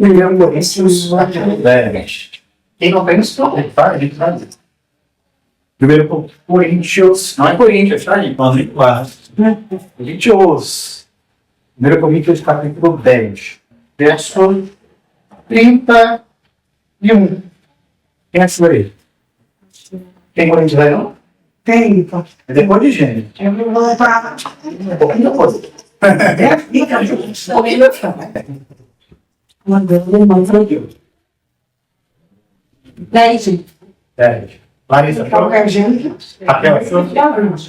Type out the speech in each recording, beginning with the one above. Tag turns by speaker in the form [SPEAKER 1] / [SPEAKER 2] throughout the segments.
[SPEAKER 1] 1 Coríntios, capítulo 10. Quem não tem isso, não, tá? A gente sabe. 1 Coríntios, não é Coríntios, tá? Coríntios. 1 Coríntios, capítulo 10. Verso 31. Quem achou aí? Tem Coríntios aí, não?
[SPEAKER 2] Tem, pô.
[SPEAKER 1] É depois de Gênesis.
[SPEAKER 2] Eu vou para.
[SPEAKER 1] Um pouquinho depois.
[SPEAKER 2] Mandando irmão para Deus. 10.
[SPEAKER 1] 10. Larissa,
[SPEAKER 2] Qualquer gente.
[SPEAKER 1] Raquel,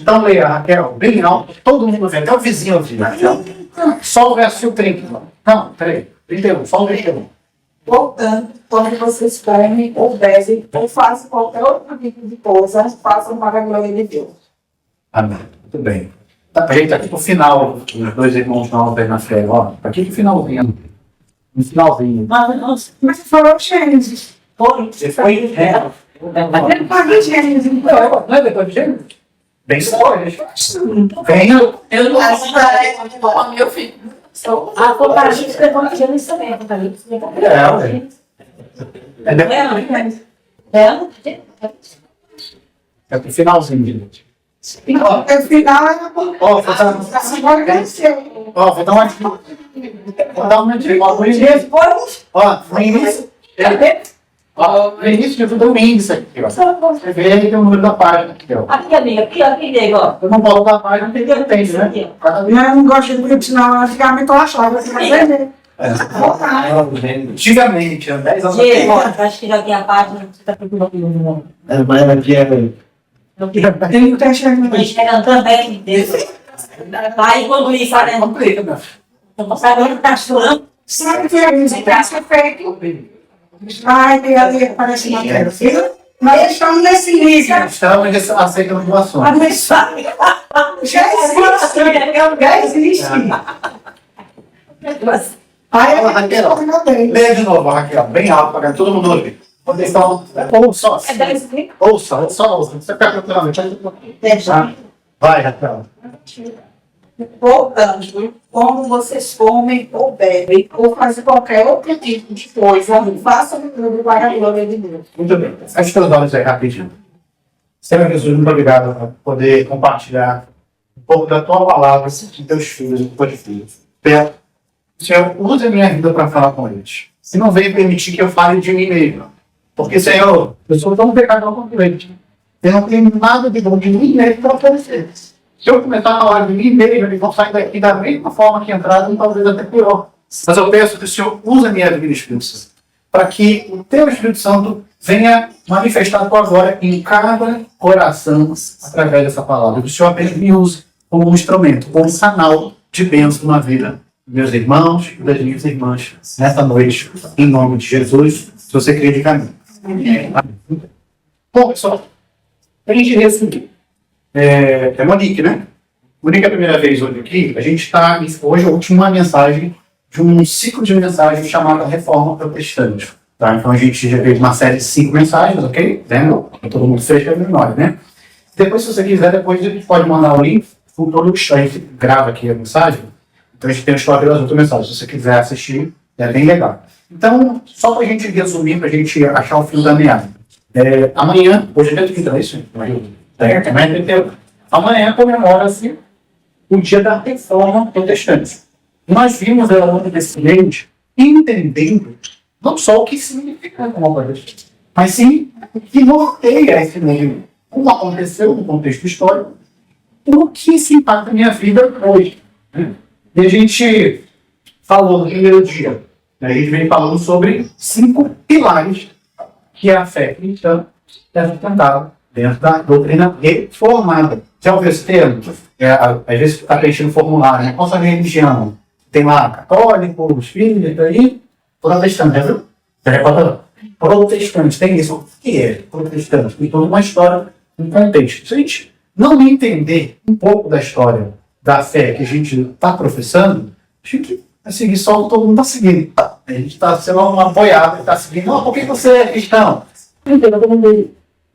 [SPEAKER 1] então leia, Raquel, bem alto, todo mundo vê, até o vizinho ouvindo. Só o versículo 30. Não, peraí, 31, só o 31.
[SPEAKER 2] Portanto, quando vocês comem, ou bebem, ou fazem qualquer outro tipo de coisa, façam para a glória de Deus.
[SPEAKER 1] Amém. Muito bem. Tá, a gente tá aqui pro final, os dois irmãos novos na fé, ó. Tá aqui pro finalzinho. No finalzinho.
[SPEAKER 2] Mas você falou Gênesis.
[SPEAKER 1] Você foi? É.
[SPEAKER 2] Depois de Gênesis, então.
[SPEAKER 1] Não é depois de Gênesis? Bem spoiler. Vem.
[SPEAKER 2] Eu não acho que é meu filho.
[SPEAKER 3] Para a gente escrever um Gênesis também, tá ali?
[SPEAKER 1] É depois. É pro finalzinho, gente.
[SPEAKER 2] O final é
[SPEAKER 1] Ó, vou dar uma dica. Ó, no início. Ó, no início. Ó, no início de tudo, o índice aqui, ó. Você vê aí que é o número da página aqui, ó.
[SPEAKER 3] Aqui, amiga, aqui, nego, ó.
[SPEAKER 1] Eu não boto da página porque depende, né?
[SPEAKER 2] Eu não gosto de porque senão antigamente eu achava que ia ver.
[SPEAKER 1] Antigamente, há 10 anos
[SPEAKER 3] Diego, ó,
[SPEAKER 1] atrás.
[SPEAKER 3] acho que já tem a página, você tá procurando.
[SPEAKER 1] Mas aqui é.
[SPEAKER 2] Tem que ter chegado.
[SPEAKER 3] Tô chegando também. Aí, quando isso, né?
[SPEAKER 1] Complica, meu filho.
[SPEAKER 3] Eu tô sabendo que tá chorando.
[SPEAKER 2] Sabe que é isso que tem que ser feito? Vai ter ali, parece uma tela. Nós estamos nesse nível.
[SPEAKER 1] Estamos aceitando doações.
[SPEAKER 2] Mas já existe. Já existe. Aí
[SPEAKER 1] Fala, Raquel. Leia de novo, Raquel, bem alto para todo mundo ouvir. Vocês estão. Ouça, ouça, só ouça. Você fica procurando. Vai, Raquel.
[SPEAKER 2] Portanto, como vocês comem ou bebem, ou fazem qualquer outro tipo de coisa, façam tudo para a glória de Deus.
[SPEAKER 1] Muito bem. Feche seus olhos aí rapidinho. Senhor Jesus, muito obrigado por poder compartilhar um pouco da tua palavra com teus filhos e com teus filhos. Senhor, use a minha vida para falar com eles. Se não veio permitir que eu fale de mim mesmo. Porque, Senhor, eu sou tão pecador quanto eles. Eu não tenho nada de bom de mim mesmo para oferecer. Se eu começar a falar de mim mesmo, eles vão sair daqui da mesma forma que entraram, talvez até pior. Mas eu peço que o Senhor use a minha vida, Espírito Santo, para que o teu Espírito Santo venha manifestar a tua glória em cada coração através dessa palavra. Que o Senhor apenas me use como um instrumento, como um canal de bênção na vida dos meus irmãos e das minhas irmãs nesta noite, em nome de Jesus. Se você crê, diga amém. Bom, pessoal, para a gente resumir. É Monique, né? Monique é a primeira vez hoje aqui. A gente está, hoje, a última mensagem de um ciclo de mensagens chamado Reforma Protestante. Tá? Então a gente já fez uma série de 5 mensagens, ok? Vendo? Todo mundo fecha a memória, né? Depois, se você quiser, depois a gente pode mandar o link. Com todo o a gente grava aqui a mensagem. Então a gente tem o história das outras mensagens. Se você quiser assistir, é bem legal. Então, só para a gente resumir, para a gente achar o fio da meada. Amanhã, hoje é dia 30, não é isso? Amanhã comemora-se o dia da Reforma Protestante. Nós vimos ao longo desse mês entendendo não só o que significa uma protestante, mas sim o que norteia esse movimento. Como aconteceu no contexto histórico, o que se impacta na minha vida hoje. E a gente falou no primeiro dia, a gente vem falando sobre 5 pilares que a fé cristã deve tentar dentro da doutrina reformada. Já ouviu esse termo? Às vezes está preenchendo formulário, né? Qual a religião? Tem lá católico, espírita e protestante, já viu? Protestante, tem isso. O que é protestante? Tem toda uma história, um contexto. Se a gente não entender um pouco da história da fé que a gente está professando, a gente vai seguir só o que todo mundo está seguindo. A gente está sendo apoiado, está seguindo. Não, por que você é cristão? Não entendo, todo mundo.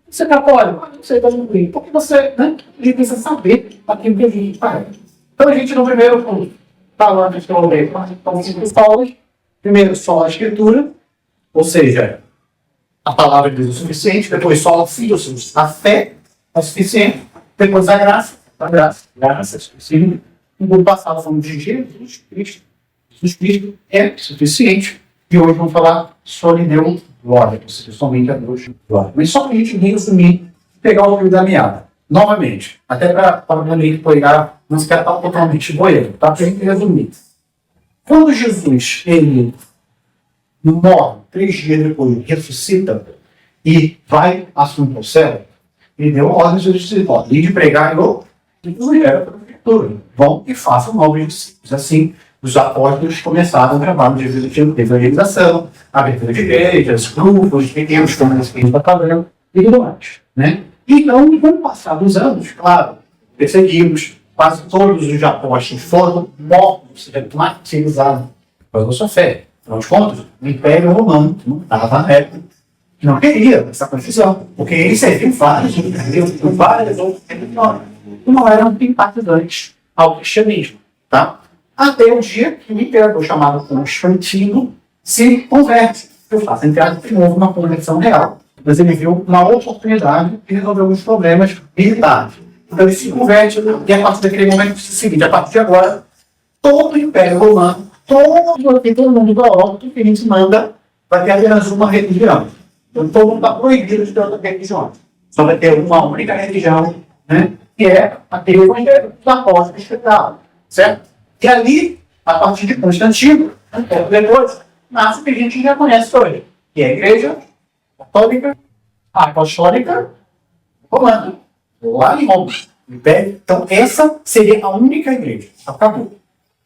[SPEAKER 1] Você é católico? Não sei, todo mundo. Por que você, né? A gente precisa saber aquilo que a gente faz. Então a gente no primeiro ponto, falando de teologia, então, Paulo, Primeiro, só a escritura, ou seja, a palavra de Deus é o suficiente. Depois, só o Filho, ou seja, a fé é o suficiente. Depois, a graça é o suficiente. No passado, falamos de Jesus Cristo. Jesus Cristo é suficiente. E hoje vamos falar sobre Deus glória, ou seja, somente a Deus glória. Mas só para a gente resumir, pegar o fio da meada. Novamente, até para o link poirar, não se quer estar totalmente boiando, tá? Para a gente resumir. Quando Jesus, ele morre, 3 dias depois, ressuscita e vai assumir o céu, ele deu ordens aos discípulos, de pregar o evangelho para o futuro. Vão e façam novos discípulos. Assim, os apóstolos começaram a trabalho de evangelização, abertura de igrejas, grupos, pequenos como esse que a gente está falando, e tudo mais. Né? Então, com o passar dos anos, claro, perseguidos, quase todos os apóstolos foram mortos, martirizados pela sua fé. Afinal de contas, o Império Romano, que não estava na época, não queria essa confusão, porque eles serviam várias outras religiões, que não eram simpatizantes ao cristianismo. Tá? Até o dia que o imperador chamado Constantino se converte. Eu faço entrar de novo uma conversão real. Mas ele viu uma oportunidade de resolver alguns problemas militares. Então ele se converte e a partir daquele momento seguinte, a partir de agora, todo o Império Romano, todo mundo da ordem que a gente manda vai ter apenas uma religião. Então todo mundo está proibido de ter outra religião. Só vai ter uma única religião, né? Que é aquele evangelho dos apóstolos que está, certo? E ali, a partir de Constantino, depois, nasce o que a gente já conhece hoje, que é a Igreja Católica, Apostólica, Romana, lá em Roma. Então, essa seria a única igreja. Acabou.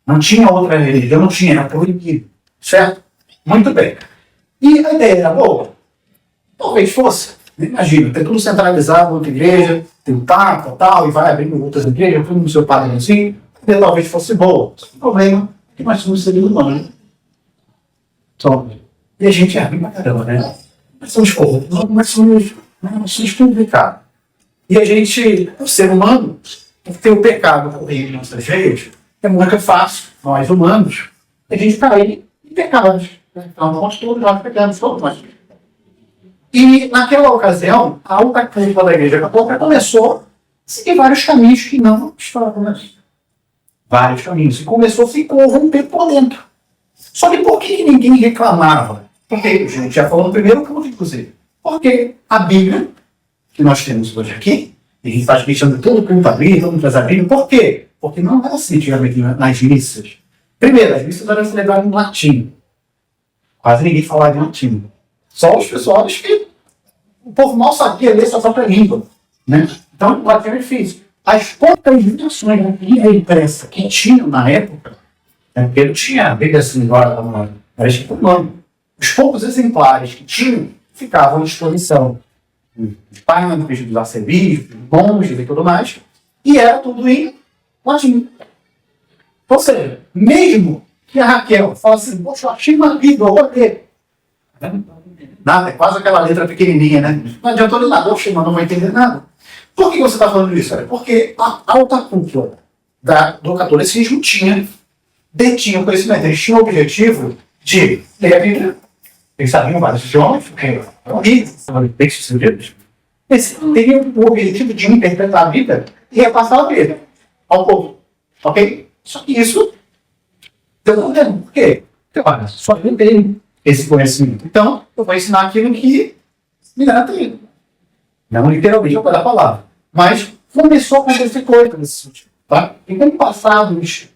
[SPEAKER 1] Não tinha outra religião, não tinha, era proibido. Certo? Muito bem. E a ideia era boa? Talvez fosse. Imagina, tem tudo centralizado, outra igreja, tem um Papa e tal, e vai abrindo outras igrejas, tudo no seu padrãozinho. Talvez fosse boa. O problema é que nós somos seres humanos. E a gente é ruim pra caramba, né? Nós somos corruptos, nós somos complicados. E a gente, o ser humano, tem o pecado correndo em nossas veias, é muito fácil, nós humanos, a gente cair em pecados. Então, nós todos nós pecamos, todos nós. E naquela ocasião, a alta cúpula da Igreja Católica começou a seguir vários caminhos que não estavam. Vários caminhos. E começou a se corromper por dentro. Só que por que ninguém reclamava? Porque, a gente já falou no primeiro ponto, inclusive. Porque a Bíblia, que nós temos hoje aqui, e a gente está deixando tudo culpa a Bíblia, todo mundo faz a Bíblia. Por quê? Porque não era assim antigamente nas missas. Primeiro, as missas eram celebradas em latim. Quase ninguém falava em latim. Só os pessoas que o povo mal sabia ler sua própria língua. Né? Então, o latim era difícil. As poucas versões da Bíblia impressa que tinham na época, porque não tinha a Bíblia assim agora, era escrito humano. Os poucos exemplares que tinham ficavam à disposição dos padres, dos arcebispos, dos monges e tudo mais, e era tudo em latim. Ou seja, mesmo que a Raquel falasse assim, poxa, eu achei uma Bíblia, eu vou ler. Nada, é quase aquela letra pequenininha, né? Não adiantou ler nada, oxe, mas não vai entender nada. Por que você está falando isso? Porque a alta cúpula do catolicismo detinha o conhecimento. Eles tinham o objetivo de ler a Bíblia. Eles sabiam vários idiomas, eles teriam o objetivo de interpretar a Bíblia e repassar a Bíblia ao povo. Ok? Só que isso eu não entendo. Por quê? Porque, olha, só eu tenho esse conhecimento. Então, eu vou ensinar aquilo que me dá tempo. Não literalmente ao pé da palavra. Mas começou a acontecer coisa nesse sentido. Tá? E com o passar dos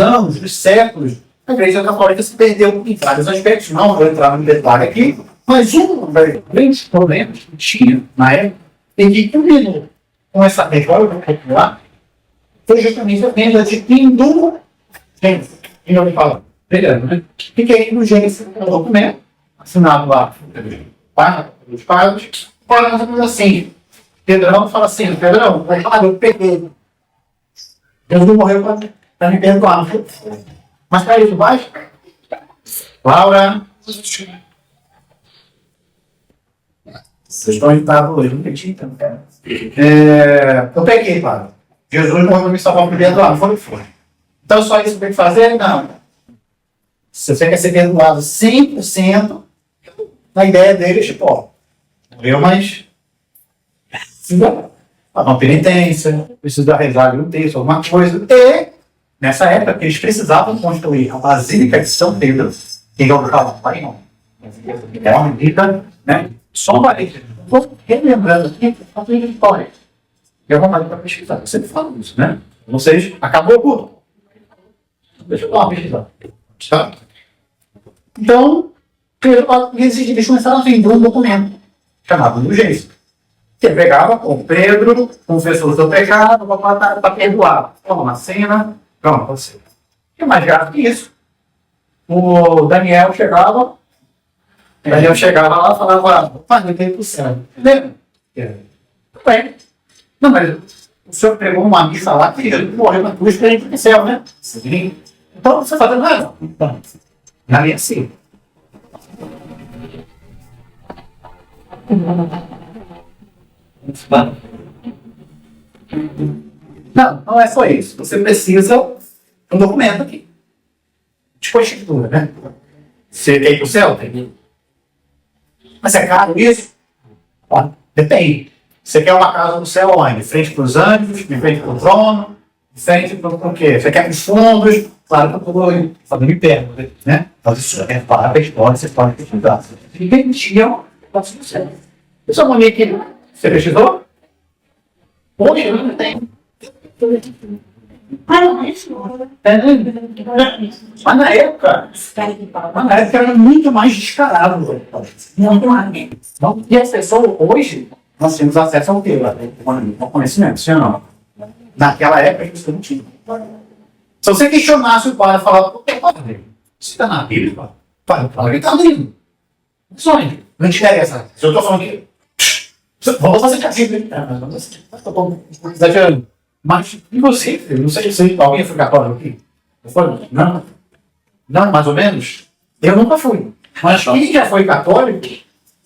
[SPEAKER 1] anos, dos séculos, a Igreja Católica se perdeu em vários aspectos. Não vou entrar no detalhe aqui, mas um dos grandes problemas que tinha na época, e que culminou com essa reforma popular, foi justamente a venda de indulgência. E não me fala, beleza, né? O que é indulgência? É um documento assinado lá pelos padres, falando assim. Pedrão fala assim, Pedrão, eu peguei. Deus não morreu para me perdoar. Mas para isso, vai. Laura. Vocês estão irritados hoje, não acredito. Eu peguei, Laura. Jesus morreu para me salvar para me perdoar, não foi o que foi. Então só isso que tem que fazer? Não. Se você quer ser perdoado 100%, a ideia dele é tipo, ó, morreu, mas precisa pagar uma penitência, precisa rezar ali um texto, alguma coisa. E, nessa época, eles precisavam construir a Basílica de São Pedro, que eu falo, pai, não. É uma medida, né? Só uma vez. Estou relembrando aqui a história. Eu vou mais para pesquisar. Eu sempre falo isso, né? Vocês, acabou o curso. Deixa eu dar uma pesquisada. Tá? Então, eles começaram a vender um documento chamado indulgência. Que pegava com Pedro, confessou o seu pecado, para perdoar. Toma uma cena, pronto, você. E mais grave que isso, o Daniel chegava lá e falava, pai, não tem pro céu. Entendeu? Bem, não, mas o senhor pegou uma missa lá que ele morreu na cruz para ir pro céu, né? Sim. Então você fazendo nada. Então, não é assim. Não é só isso. Você precisa de um documento aqui. De constituição, né? Você quer ir pro céu? Tem. Mas é caro isso? Ó, depende. Você quer uma casa no céu onde? De frente para os anjos, de frente para o trono, de frente para o quê? Você quer os fundos? Claro que eu estou fazendo em pé, né? Então isso é para a história, você pode pesquisar. Se permitiam, pode ser céu. Essa mulher aqui, você pesquisou? Hoje não tem. Mas na época era muito mais descarado. Então, e as pessoas, hoje, nós temos acesso ao quê? Ao conhecimento, sim ou não? Naquela época, isso não tinha. Se você questionasse o padre e falava, padre, você está na Bíblia? Padre, fala que está lendo. Sonho. Não interessa. Se eu estou falando que. Vamos fazer a Bíblia. Exagerando. Mas, e você, filho? Não sei se alguém foi católico aqui. Não. Não, mais ou menos. Eu nunca fui. Mas quem já foi católico,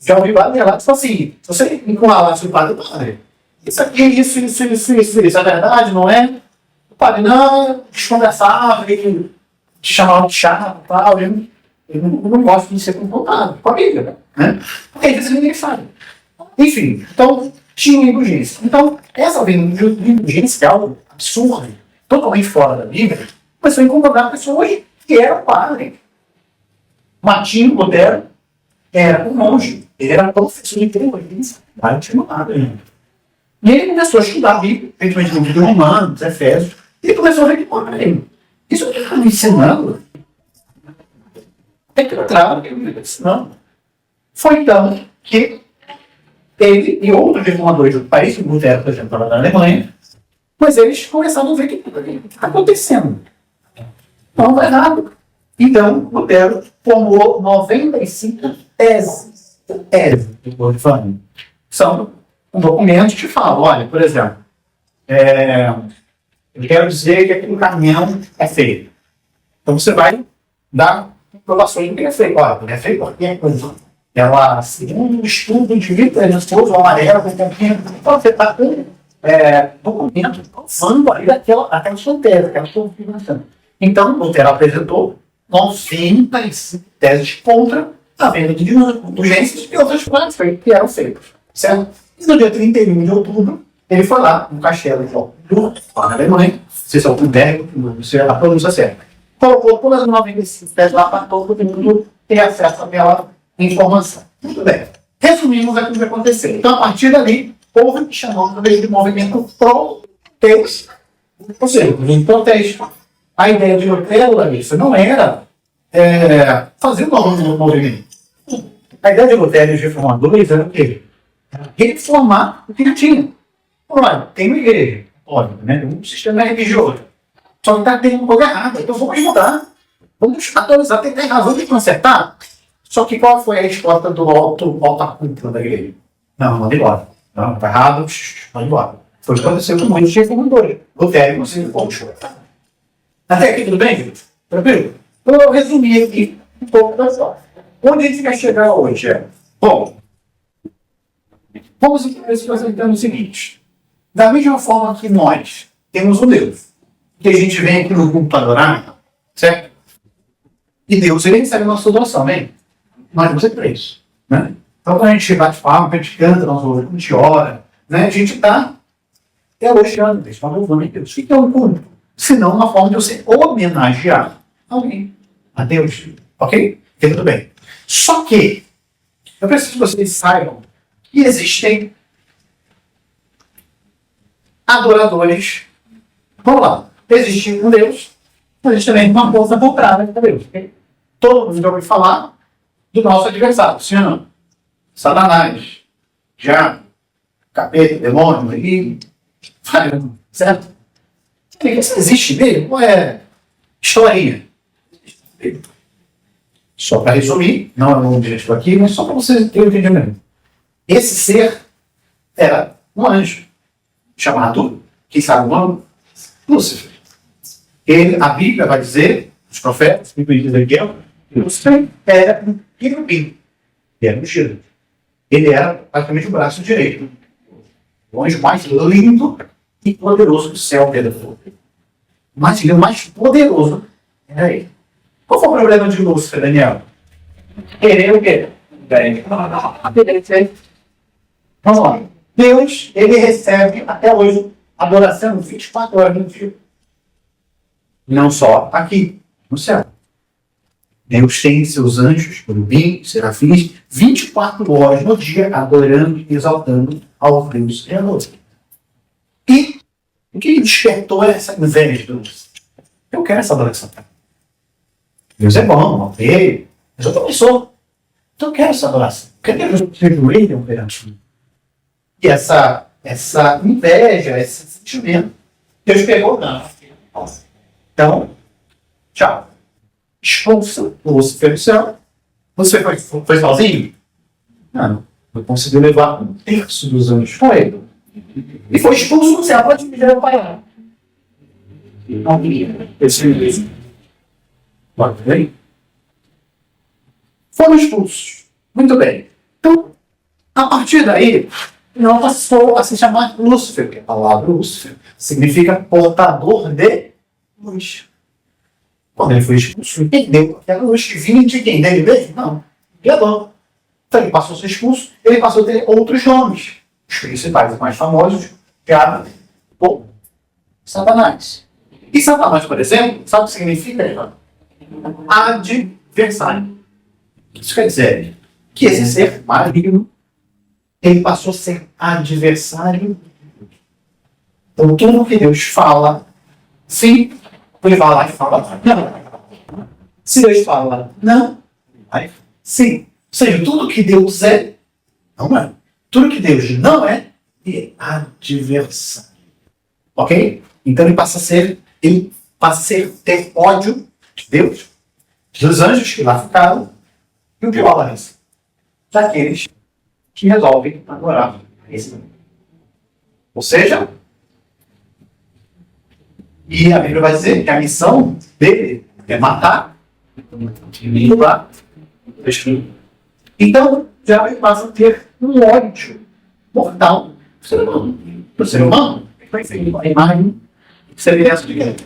[SPEAKER 1] já ouviu vários relatos assim. Se você encontrar o padre, isso aqui, isso é verdade, não é? O padre, não, desconversava, ele te chamava de chato e tal. Eu não gosto de ser confrontado com a Bíblia, né? Porque às vezes ninguém sabe. Enfim, então, tinha indulgência. Então, essa indulgência é algo absurdo, totalmente fora da Bíblia, começou a incomodar pessoas que eram padres. Martinho Lutero era um monge, ele era professor de teologia, não tinha nada ainda. E ele começou a estudar a Bíblia, principalmente no livro de Romanos, Efésios, e começou a ver que, peraí, isso que ele está me ensinando é que eu trago que ele está me ensinando. Foi então que ele e outros reformadores do país, que Lutero, por exemplo, estava na Alemanha, mas eles começaram a ver que está acontecendo. Não vai errado. Então, Lutero formou 95 teses. Teses, são documentos que falam, olha, por exemplo, eu quero dizer que aquele caminhão é feio. Então você vai dar informações do que é feio. Olha, não é feio qualquer coisa. Ela, segundo um estudo de literatura amarela, então você está com documento falando ali daquela sua tese, aquela sua afirmação. Então, Lutero apresentou 95 teses contra a venda de indulgências e outras coisas que eram feitas. Certo? E no dia 31 de outubro, ele foi lá no castelo de Dortmund, na Alemanha, se é o Berg, se é a pronúncia certa. Colocou todas as 95 teses lá para todo mundo ter acesso àquela informação. Muito bem. Resumimos aquilo que aconteceu. Então, a partir dali, houve o que chamamos de movimento protestante. Ou seja, um protesto. A ideia de Lutero, isso não era fazer um novo movimento. A ideia de Lutero e os reformadores era o quê? Reformar o que ele tinha. Olha, tem uma igreja, olha, né? Um sistema religioso. Só que está tendo uma coisa errada, então vamos mudar. Vamos atualizar, tem razão de consertar. Só que qual foi a resposta do alta cúpula da igreja? Não, manda embora. Não, está errado, manda embora. Foi o que aconteceu com muitos reformadores. Lutero, você não pode chorar. Até aqui tudo bem, gente? Tranquilo? Então eu resumi aqui um pouco da história. Onde a gente vai chegar hoje? Bom, vamos apresentando o seguinte. Da mesma forma que nós temos um Deus, que a gente vem aqui no computador, certo? E Deus, ele recebe a nossa adoração, né? Nós vamos ser presos, né? Então, quando a gente bate palma, a gente canta, quando a gente ora, né? A gente está elogiando Deus, está louvando a Deus. O que é um culto? Senão uma forma de você homenagear alguém, a Deus, ok? Tudo bem. Só que, eu preciso que vocês saibam que existem adoradores. Vamos lá. Existe um Deus, mas existe também uma coisa contrária a Deus. Okay? Todo mundo já ouviu falar do nosso adversário, sim ou não? Satanás, diabo, capeta, demônio, e certo? Existe mesmo? Ou é historinha? Só para resumir, não é o objetivo aqui, mas só para vocês terem o entendimento. Esse ser era um anjo, chamado, quem sabe o nome? Lúcifer. A Bíblia vai dizer, os profetas, a Bíblia diz Ezequiel, que Lúcifer era um querubim. Ele era um giro. Ele era praticamente o braço direito. O anjo mais lindo e poderoso do céu, Pedro. O mais lindo, mais poderoso era ele. Qual foi o problema de Lúcifer, Daniel? Querer o quê? Vamos lá. Deus, ele recebe até hoje adoração 24 horas no dia. Não só aqui, no céu. Deus tem seus anjos, querubins, serafins, 24 horas no dia, adorando e exaltando ao Deus Criador. E o que despertou essa inveja de Deus? Eu quero essa adoração. Deus é bom, ok, mas eu também sou. Então eu quero essa adoração. Eu quero que ele perante mim. E essa inveja, esse sentimento, Deus pegou, não. Então, tchau. Expulsa Lúcifer do céu. Você foi sozinho? Não. Ele conseguiu levar 1/3 dos anjos com ele. E foi expulso do céu. Pode me dizer o pai. Não queria. Esse pode ver? Foram expulsos. Muito bem. Então, a partir daí, não passou a se chamar Lúcifer, porque a palavra Lúcifer significa portador de luz. Quando ele foi expulso, entendeu que a luz vinha de quem? Dele mesmo? Não. Criador. Então ele passou a ser expulso, ele passou a ter outros nomes. Os principais, os mais famosos, Diabo ou Satanás. E Satanás, por exemplo, sabe o que significa? Adversário. Isso quer dizer que esse ser maligno, ele passou a ser adversário. Então tudo que Deus fala, sim, ele vai lá e fala não. Se Deus fala não, aí sim. Ou seja, tudo que Deus é, não é. Tudo que Deus não é adversário. Ok? Então ele passa a ter ódio de Deus, dos anjos que lá ficaram, e o pior, daqueles que resolvem adorar esse Deus. Ou seja, e a Bíblia vai dizer que a missão dele é matar, roubar, destruir. Então, já passa a ter um ódio mortal do ser humano. Do ser humano, foi feito a imagem e semelhança de quem?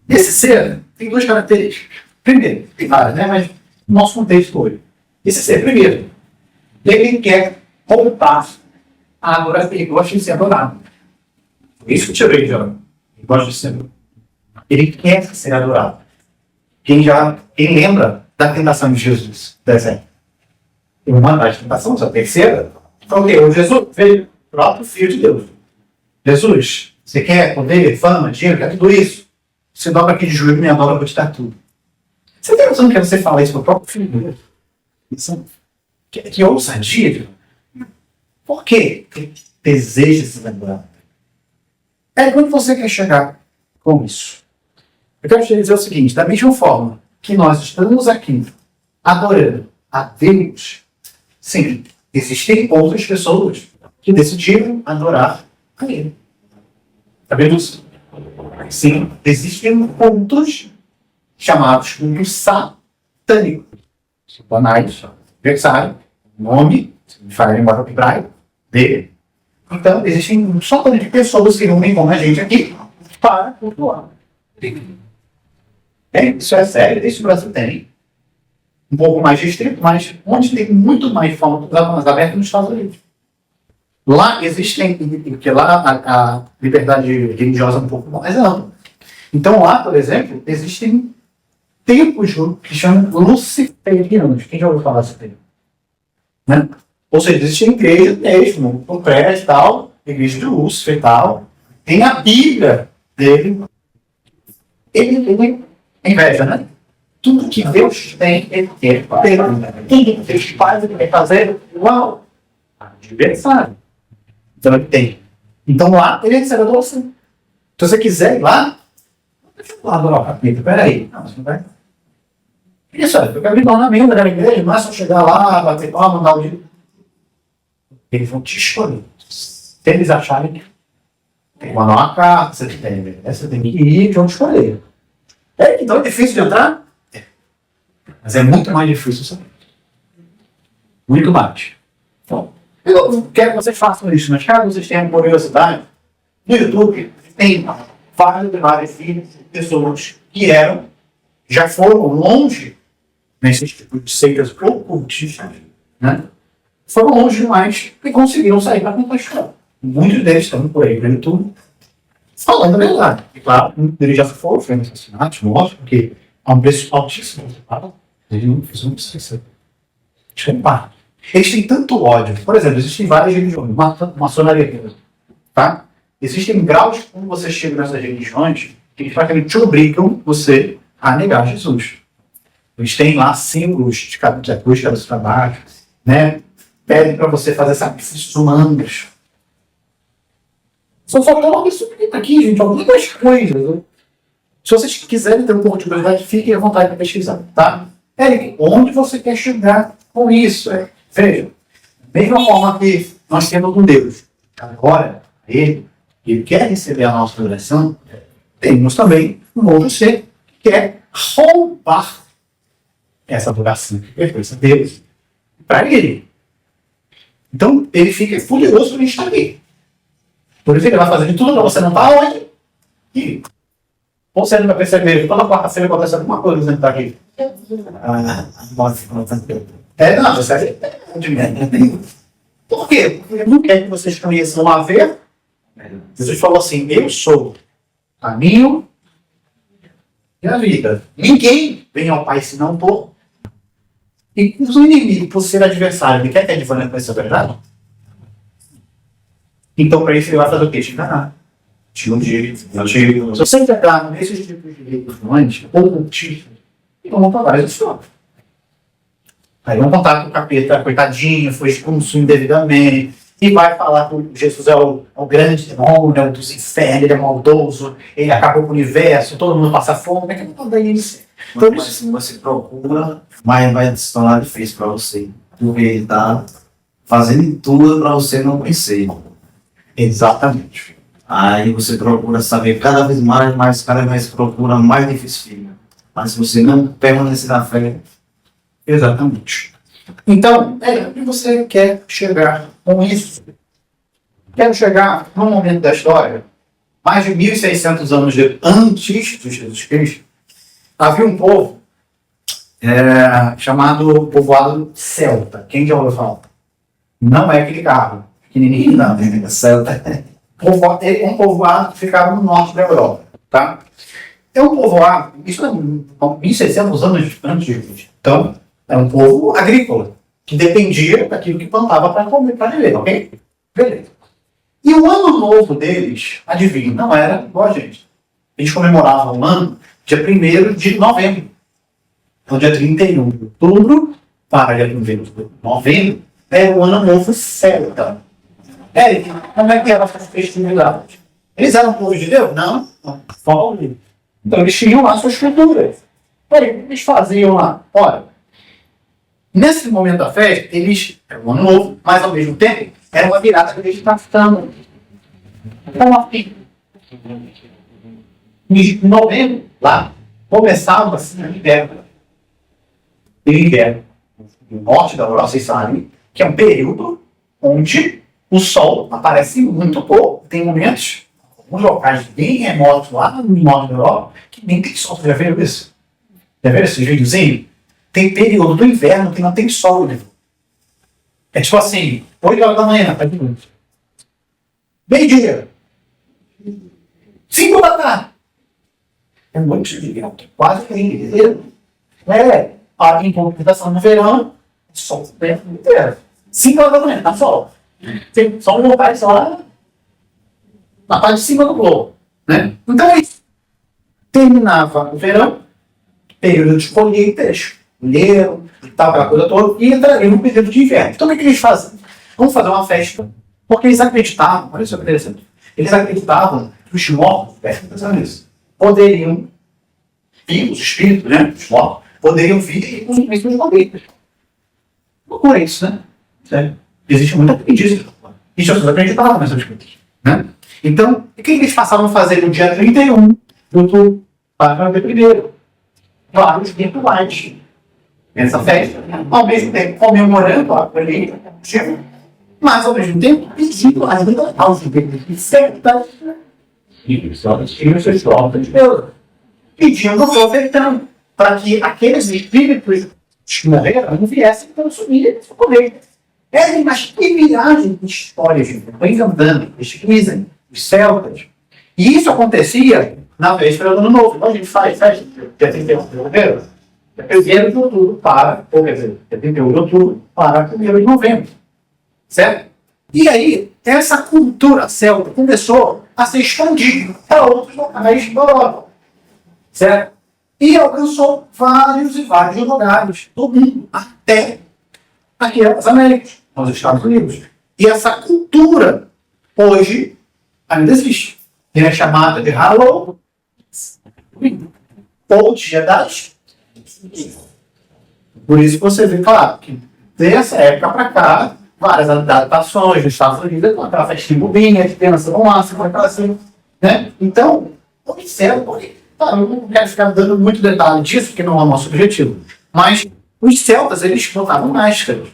[SPEAKER 1] Esse ser tem duas características. Primeiro, tem várias, né? Mas no nosso contexto hoje. Esse ser, primeiro, ele quer roubar a adoração. Ele gosta de ser adorado. Por isso que eu tirei de Ele gosta de ser adorado. Ele quer ser adorado. Quem lembra da tentação de Jesus? Desenho. Tem uma das tentações, a terceira. Então, o que? O Jesus veio, o próprio Filho de Deus. Jesus, você quer poder, fama, dinheiro, quer tudo isso? Você dobra aquele joelho e me adora, eu vou te dar tudo. Você tem noção que você fala isso para o próprio Filho de Deus? Que ousadia. Por quê? Porque deseja se adorar. É quando você quer chegar com isso. Eu quero te dizer o seguinte, da mesma forma que nós estamos aqui adorando a Deus, sim, existem outras pessoas que decidiram adorar a Ele. Está vendo isso? Sim, existem cultos chamados cultos satânicos. Satanás, adversário, nome, fala em língua hebraica, dele. Então, existem um só tanto de pessoas que reúnem como a gente aqui para cultuar. Isso é sério, isso o Brasil tem. Um pouco mais restrito, mas onde tem muito mais formas abertas nos Estados Unidos. Lá existem, porque lá a liberdade religiosa é um pouco mais ampla. Então lá, por exemplo, existem templos que chamam luciferianos. Quem já ouviu falar desse termo? Né? Ou seja, existem igrejas mesmo, com prédio e tal, igreja de Lúcifer e tal. Tem a Bíblia dele. Ele inveja, né? Tudo que Deus tem, ele quer ter. Tudo que Deus faz, ele quer fazer igual. Adversário. Então ele tem. Então lá, ele é servidor assim. Se você quiser ir lá, deixa eu adorar o capítulo. Peraí. Não, você não vai. Isso, eu quero me tornar membro da igreja, não é só chegar lá, bater palma, mandar o dia. Eles vão te escolher. Se eles acharem que tem que mandar uma carta, você tem que ir, vão te escolher. Então é difícil de entrar? É. Mas é muito mais difícil saber. Muito mais. Então, eu quero que vocês façam isso, mas caso vocês tenham curiosidade, no YouTube tem várias pessoas que já foram longe nesse tipo de seitas ocultistas, né? Foram longe demais e conseguiram sair para contar a história. Muitos deles estão por aí no YouTube falando a verdade. E claro, muitos deles já foram assassinatos, mortos, porque há um preço altíssimo. Eles não precisam ser. Eles têm tanto ódio. Por exemplo, existem várias religiões, maçonaria, tá? Existem graus como você chega nessas religiões que eles praticamente te obrigam você a negar Jesus. Eles têm lá símbolos de cruz, cabeça para baixo, né? Pedem para você fazer sacrifícios humanos. Só coloca isso aqui, gente, algumas coisas. Se vocês quiserem ter um pouco de curiosidade, fiquem à vontade para pesquisar, tá? Eric, onde você quer chegar com isso? Veja, da mesma forma que nós temos um Deus, agora, ele quer receber a nossa adoração, temos também um outro ser que quer roubar essa adoração que pertence a Deus para ele. Então, ele fica furioso por estar aqui. Por isso ele vai fazer de tudo para você não estar onde? E você não vai perceber, toda quarta-feira acontece alguma coisa dentro daqui. Não, você por quê? Porque ele não quer que vocês conheçam a ver. Jesus falou assim, eu sou o caminho e a vida. Ninguém vem ao Pai senão por. E os inimigos, por ser adversário, ele quer que a gente conheça a verdade? Então, para isso, ele vai fazer o quê? Te enganar. Se você entrar nesses tipos de religiões, ou ocultistas, e vão contar várias histórias. Aí vão contar que o capeta, coitadinho, foi expulso indevidamente, e vai falar que Jesus é o grande demônio, é o dos infernos, ele é maldoso, ele acabou com o universo, todo mundo passa fome, é que não dá isso.
[SPEAKER 4] Então, se você procura, mas vai se tornar difícil para você. Porque ele está fazendo tudo para você não conhecer.
[SPEAKER 1] Exatamente.
[SPEAKER 4] Aí você procura saber cada vez mais, mas cada vez procura mais difícil fica. Mas se você não permanecer na fé.
[SPEAKER 1] Exatamente. Então, onde você quer chegar com isso? Quero chegar num momento da história, mais de 1.600 anos antes de Jesus Cristo, havia um povo chamado povoado celta. Quem já ouviu falar? Não é aquele carro pequenininho, não. É celta. É um povoado que ficava no norte da Europa. Tá? É um povoado, isso é 1.600 anos antes de Cristo. Então, é um povo agrícola, que dependia daquilo que plantava para comer, para viver, ok? Beleza. E o ano novo deles, adivinha, não era igual a gente. Eles comemoravam o ano dia 1º de novembro. Então, dia 31 de outubro para dia 1º de novembro era o ano novo celta. Eric, como é que eram essas festividades? Eles eram povo de Deus? Não. Então, eles tinham lá suas culturas. Olha, o que eles faziam lá? Olha, nesse momento da festa, eles eram um ano novo, mas ao mesmo tempo, era uma virada que eles estavam. Então, assim, em novembro, lá, começava assim, o inverno. No norte da Europa, vocês sabem, que é um período onde o sol aparece muito pouco. Tem momentos uns locais bem remotos lá no norte da Europa, que nem tem sol. Você já viu isso? Já viu esse videozinho? Tem período do inverno que não tem sol, né? É tipo assim, 8 horas da manhã, tá de noite. Meio-dia. 5 da tarde. É muito gigante. Quase que inteiro. A implementação no verão, sol o tempo inteiro. 5 horas da manhã, tá sol. Tem só um locais lá na parte de cima do globo. Né? Então é isso. Terminava o verão, período de colheitas, colheram e tal, aquela coisa toda, e entraria no período de inverno. Então o que eles fazem? Vamos fazer uma festa, porque eles acreditavam, olha isso que interessante, eles acreditavam que os mortos, presta nisso, poderiam vir, os espíritos, né, os mortos, poderiam vir com os mesmos colheitas. Loucura isso, né? Sério. Existe muita crendice. E as pessoas acreditavam nessas coisas. Né? Então, o que eles passavam a fazer no dia 31 de outubro para o dia 1º? Vários rituais nessa festa. Ao mesmo tempo comemorando a colheita, mas ao mesmo tempo pedindo ajuda aos certas e os seus próprios deuses. Pedindo proteção para que aqueles espíritos que morreram não viessem consumir esse poder. Mas que viagem de história, gente. Vem andando, pesquisem, os celtas. E isso acontecia na véspera do Ano Novo. Então a gente faz festa dia 31 de novembro, dia 1º de outubro para, ou quer dizer, dia 31 de outubro para 1º de novembro. Certo? E aí, essa cultura celta começou a ser expandida para outros locais da Europa. Certo? E alcançou vários e vários lugares do mundo, até aqui nas Américas, nos Estados Unidos. E essa cultura, hoje, ainda existe. E é chamada de Halloween, ou Dia das. Por isso que você vê, claro, que dessa época para cá, várias adaptações nos Estados Unidos, com aquela festinha bobinha, as crianças vão lá, com aquela assim, né? Então, observa, porque, claro, eu não quero ficar dando muito detalhe disso, porque não é o nosso objetivo. Mas os celtas, eles botavam máscaras,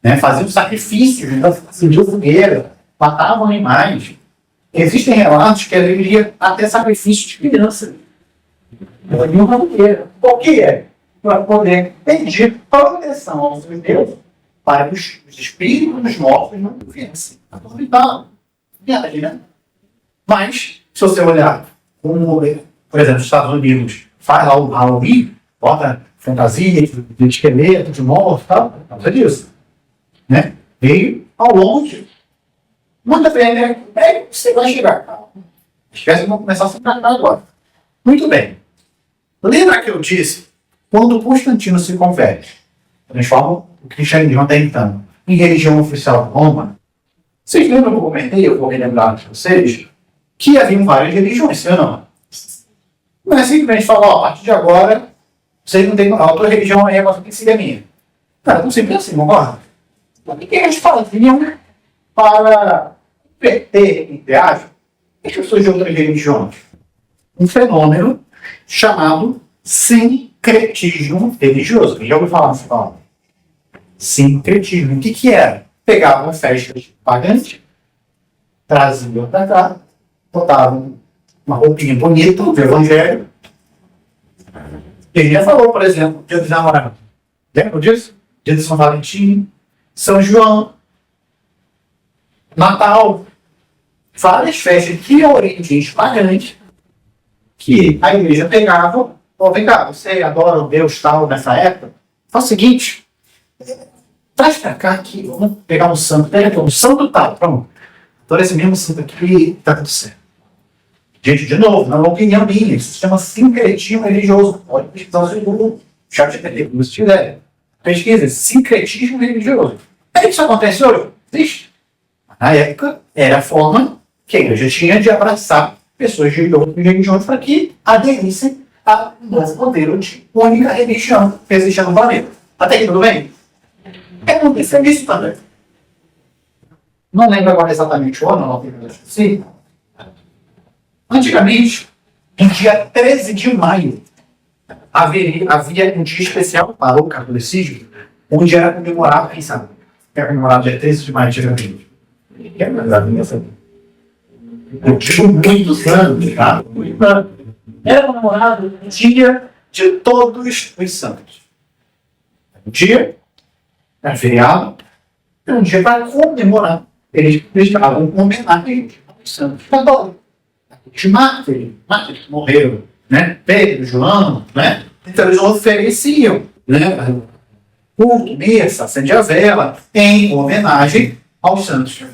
[SPEAKER 1] né? Faziam sacrifícios, acendiam fogueira, matavam animais. Existem relatos que haveria até sacrifício de criança. Faziam uma fogueira. Por que é? Para poder pedir proteção aos seus deuses, para que os espíritos dos mortos não viessem atormentar. Viagem, né? Mas, se você olhar, como, por exemplo, os Estados Unidos faz lá o Halloween, bota fantasia de esqueleto, de morto e tal, por causa disso. Né? Veio ao longo de muita pena, você vai chegar. Esquece que vamos começar a se tratar agora. Muito bem. Lembra que eu disse, quando Constantino se converte, transforma o cristianismo até então em religião oficial de Roma? Vocês lembram que eu comentei, eu vou relembrar para vocês, que haviam várias religiões, sim ou não? Não é simplesmente falar, ó, a partir de agora, vocês não têm a outra religião aí, agora tem que seguir a minha. Cara, não sempre assim, concorda? O que eles faziam para perder, entre aspas, as pessoas de outras religiões? Um fenômeno chamado sincretismo religioso. Já ouviu falar nessa palavra? Sincretismo. O que era? Pegavam festas pagãs, traziam para cá, botavam uma roupinha bonita do evangelho. Ele já falou, por exemplo, Dia dos Namorados. Lembra disso? Dia de São Valentim, São João, Natal. Várias festas de origens pagãs que a igreja pegava. Pô, vem cá, você adora o Deus tal nessa época? Faz o seguinte, traz pra cá aqui, vamos pegar um santo, pega aqui, um santo tal, pronto. Adora esse mesmo santo aqui, tá tudo certo. Gente, de novo, na opinião minha, isso se chama sincretismo religioso. Pode pesquisar o seu Google, chat GPT, se tiver. Pesquisa, sincretismo religioso. É isso que acontece hoje? Existe. Na época, era a forma que a igreja tinha de abraçar pessoas de outras religiões para que aderissem a um novo modelo de única religião que existe no planeta. Até aqui, tudo bem? É acontecendo isso também. Não lembro agora exatamente o ano, não sei. Antigamente, no dia 13 de maio, havia um dia especial para o catolicismo, onde era comemorado, quem sabe? Era comemorado dia 13 de maio, antigamente. Eu digo muitos anos, tá? Muitos anos. Era comemorado o dia de Todos os Santos. Um dia, é feriado, é um dia para comemorar. Eles estavam com homenagem aos santos católicos. Os mártires que morreram, né? Pedro, João, né? Então eles ofereciam, né? Culto, missa, acende a vela, em homenagem aos santos que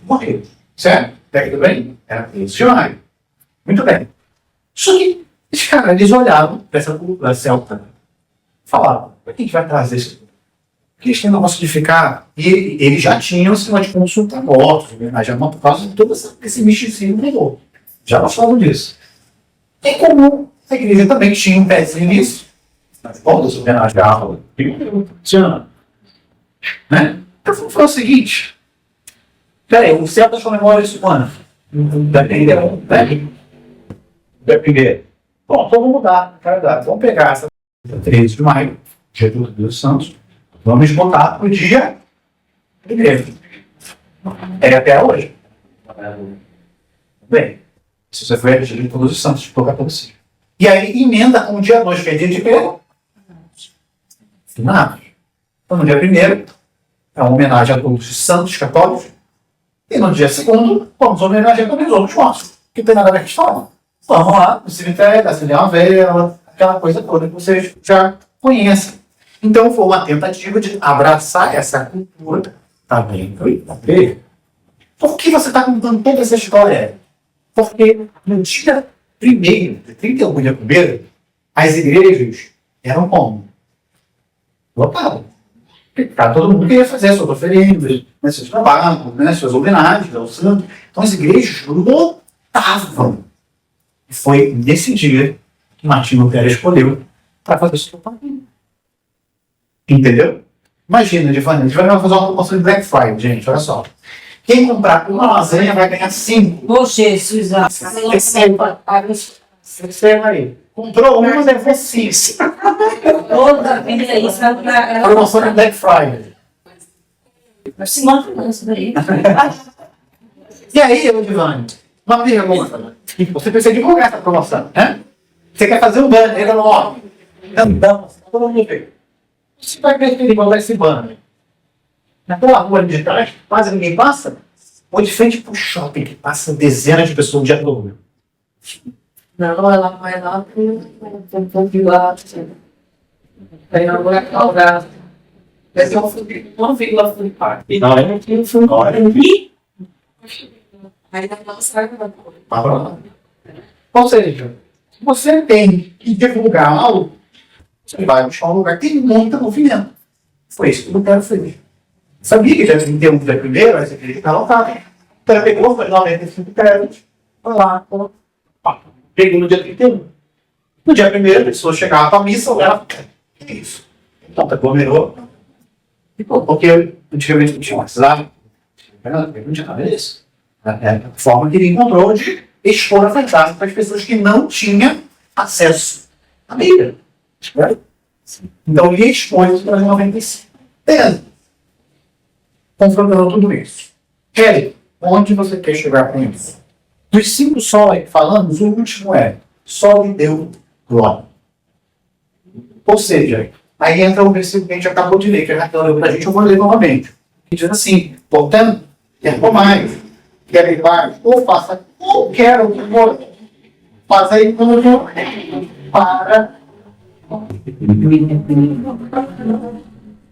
[SPEAKER 1] morreram. Certo? Tá tudo bem? Era funcionário. Muito bem. Só que esses caras, eles olhavam para essa cultura celta e falavam, para que a gente vai trazer isso? Porque eles têm um negócio de ficar. E eles já tinham esse negócio de consulta mortos, homenageamento por causa de todo esse misticismo mudou. Já nós falamos disso. É comum a igreja também tinha um pezinho nisso. Mas todos homenageavam. Funciona. Né? Então foi o seguinte. Peraí, o céu das comemora isso quando? Depende. Bom, então vamos mudar. Vamos pegar essa 13 de maio, dia dos Santos. Vamos botar para o dia 1º. É até hoje. Bem, se você foi elegido de Todos os Santos, por 14. E aí emenda com o dia 2, que é dia de quê? Finados. Então no dia 1º é uma homenagem a todos os santos católicos. E no dia 2º, vamos homenagear também os outros mortos. Que tem nada a ver com a história. Vamos lá, no cemitério, acender uma vela, aquela coisa toda que vocês já conhecem. Então foi uma tentativa de abraçar essa cultura. Tá bem? Por que você está contando toda essa história? Porque no dia 1º, de 31 de 1º, as igrejas eram como? Lotadas. Todo mundo queria fazer suas oferendas, né, seus trabalhos, né, suas homenagens ao santo. Então as igrejas lotavam. E foi nesse dia que Martinho Lutero escolheu para fazer isso. Entendeu? Imagina, Giovanni, a gente vai fazer uma promoção de Black Friday, gente, olha só. Quem comprar uma lasanha vai ganhar 5.
[SPEAKER 3] Ô, Jesus,
[SPEAKER 1] Receba aí. Comprou uma, levou 5.
[SPEAKER 3] toda vida é isso.
[SPEAKER 1] Promoção de Black Friday.
[SPEAKER 3] Mas se manda isso daí.
[SPEAKER 1] E aí, Giovanni, uma pergunta. Você precisa divulgar essa promoção, né? Você quer fazer um banner enorme. Então, todo mundo vê. Você vai preferir botar esse banner naquela rua de trás, quase ninguém passa, ou de frente para o shopping, que passa dezenas de pessoas o dia todo.
[SPEAKER 3] Não, ela vai lá tem um pouco de lá. Tem uma mulher calgada. Esse é uma vila Food Park.
[SPEAKER 1] Não, é aqui no fundo.
[SPEAKER 3] Ainda não sai da
[SPEAKER 1] Ou seja, se você tem que divulgar algo, você vai buscar um lugar que tem muito movimento. Foi isso que eu quero fazer. Sabia que já tinha um dia primeiro, essa igreja está lotada. Então ela pegou, foi 95 créditos, foi lá, pegou no dia 31. No dia 1º, a pessoa chegava para a missa, ela, que é isso? Então, aglomerou. Porque antigamente não tinha WhatsApp, não tinha nada disso. É a forma que ele encontrou de expor a verdade para as pessoas que não tinham acesso à Bíblia. Então ele expôs isso para 95. Beleza. Confrontando tudo isso. Kelly, onde você quer chegar com isso? Dos 5 sóis que falamos, o último é só lhe deu glória. Ou seja, aí entra o versículo que a gente acabou de ler, que a Raquel leu para a gente, eu vou ler novamente. Que diz assim, portanto, quer mais, quer ir mais, ou faça qualquer o que for, faz aí tudo para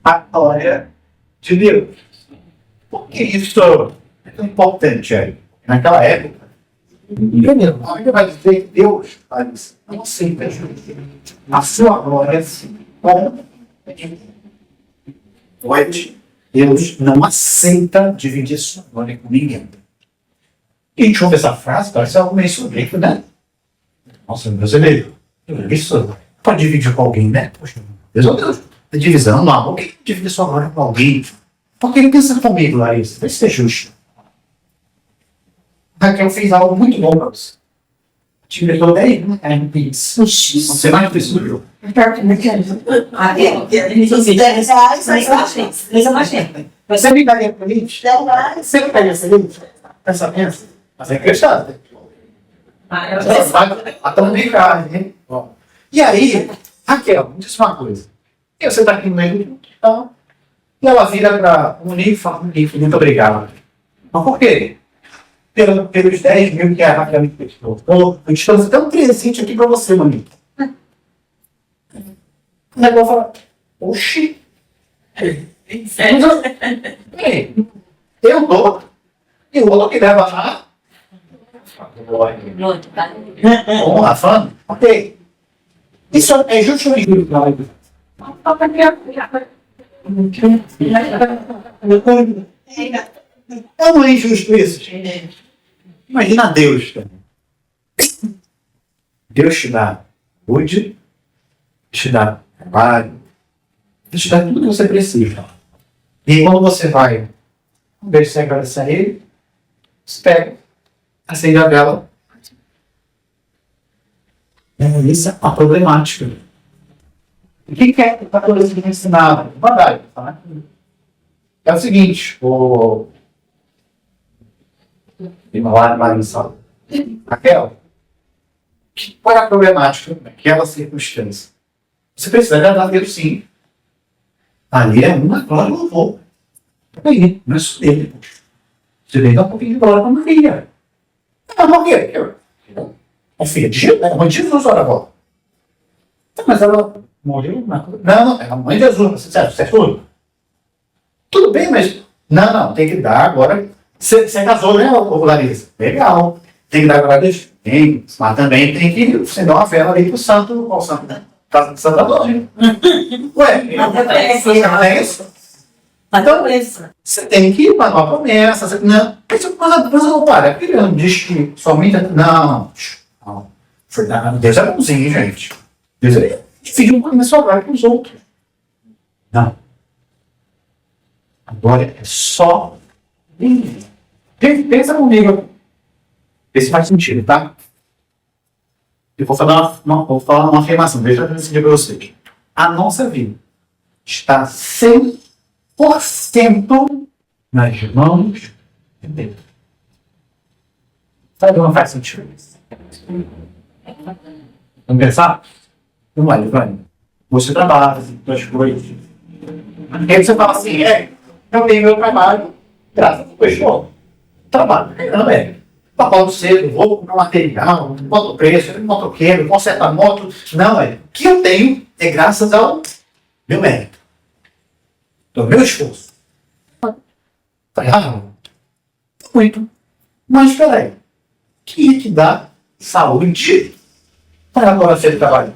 [SPEAKER 1] a glória de Deus. Por que isso é tão importante aí? Naquela época, primeiro, ainda vai dizer que Deus não aceita a sua glória como pode. Deus não aceita dividir sua glória com ninguém. E a gente ouve essa frase, parece algo meio sujeito, né? Nossa, brasileiro. Isso pode dividir com alguém, né? Poxa, Deus, a divisão, não, por que dividir sua glória com alguém? Porque ele pensa comigo, Larissa, isso é justo. Raquel fez algo muito bom para você. Te libertou daí, né? É um pix. Você vai no jogo. Você me daria para mim? Você me daria para mim? Pensamento? Mas é emprestado. A também, hein? Bom. E aí, Raquel, me diz uma coisa. E você está aqui no meio do então, e ela vira para o Nico e fala, Nico, muito obrigado. Mas por quê? Pelos 10 mil que a Raquel me emprestou. Eu estou fazendo até um presente aqui para você, Monique. O negócio fala, oxi. Eu dou. E o outro que leva lá. Bom, Rafa, ok. Isso é justo. Não é injusto isso. Imagina Deus. Deus te dá saúde, te dá trabalho, te dá tudo que você precisa. E quando você vai, em vez de você agradecer a Ele, você pega, acende a vela. Isso é uma problemática. O que é que está sendo ensinado? Verdade, tá? É o seguinte, Raquel, qual é a problemática naquela circunstância? Você precisa agradar a Deus, sim. Ali é uma glória e louvor. Aí, não é só dele. Você vem dar um pouquinho de glória para Maria. Ah, por quê? É filha de Jesus, é mãe de Jesus, ora agora. Mas ela morreu? Não, é a mãe de Jesus, você é tudo. Tudo bem, mas não, tem que dar agora. Você casou, né, Larissa? Legal. Tem que dar agora a Deus? Tem, mas também tem que acender uma vela ali pro santo, ao santo, né? Casa de Santa Lógia. Ué, não é isso? Então, você tem que pagar uma promessa. Não, mas não para. Porque ele não diz que somente. Não. Deus é bonzinho, gente. Deus é filho não começou a orar com os outros. Não. Agora é só. Pensa comigo. Vê se faz sentido, tá? Eu vou falar uma afirmação. Deixa eu decidir para você. A nossa vida está 100% nas mãos de Deus. Sabe que não faz sentido isso? Vamos pensar? Vamos lá, Giovanni. Você trabalha, suas coisas. E aí você fala assim, eu tenho meu trabalho, graças a Deus, trabalho. Não é. Papai cedo, vou comprar material, boto preço, motoqueiro, conserta a moto. Não, o que eu tenho é graças ao meu mérito, do meu esforço. Tá errado? Muito. Mas peraí, quem é que dá saúde para agora ser trabalho?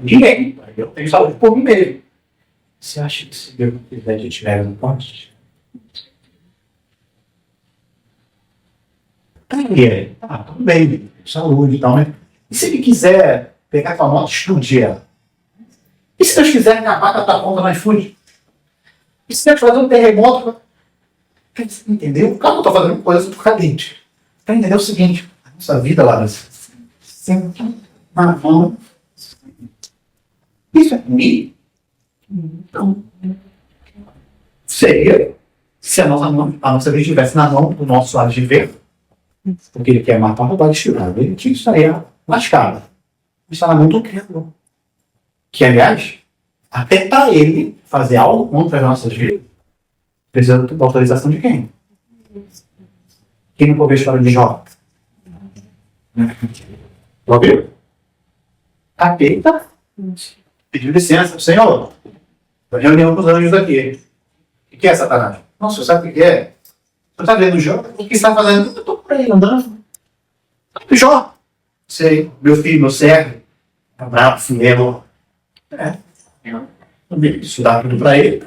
[SPEAKER 1] Ninguém. Eu tenho saúde por mim mesmo. Você acha que se Deus quiser de tiver no poste? Aí, tudo bem, saúde e tal, né? E se ele quiser pegar a tua moto e explodir ela? E se Deus quiser acabar com a tua conta no iFood? E se Deus fazer um terremoto? Entendeu? Claro que eu estou fazendo coisa do cadente. Para entender o seguinte, a nossa vida, Lara, sempre na mão. Isso é comigo? Não. Seria se a nossa vida estivesse na mão do nosso lado de ver. Porque ele quer matar, roubar e tirar. Ele tinha que sair lascado. Mas está na mão do Criador. Que, aliás, até para ele fazer algo contra as nossas vidas, precisa da autorização de quem? Quem não ouviu a história de Jó? Ouviu? Capeta pediu licença. Senhor, reunião com os anjos aqui. O que é, Satanás? Não, você sabe o que é? Você está vendo o Jó? O que está fazendo? Eu estou por aí andando. Jó. Sei, meu filho, meu servo. Bravo, filho. Isso dá tudo para ele.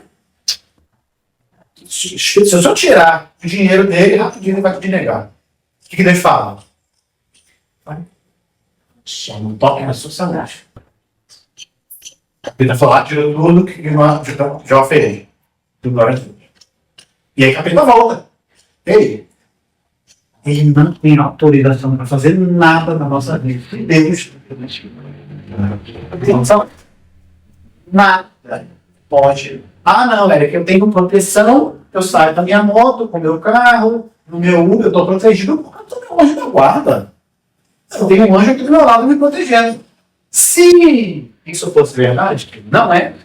[SPEAKER 1] Se eu só tirar o dinheiro dele, rapidinho ele vai te negar. O que Deus fala? Só não toque na sua sandália. Ele vai falar, tira tudo que Jó fez. E aí a capeta volta. Ele não tem autorização para fazer nada na nossa vida. Deus não sabe. Nada pode. Não, é que eu tenho proteção, eu saio da minha moto, com o meu carro, no meu Uber, eu estou protegido por causa do meu anjo da guarda. Eu tenho um anjo aqui do meu lado me protegendo. Se isso fosse verdade, que não é,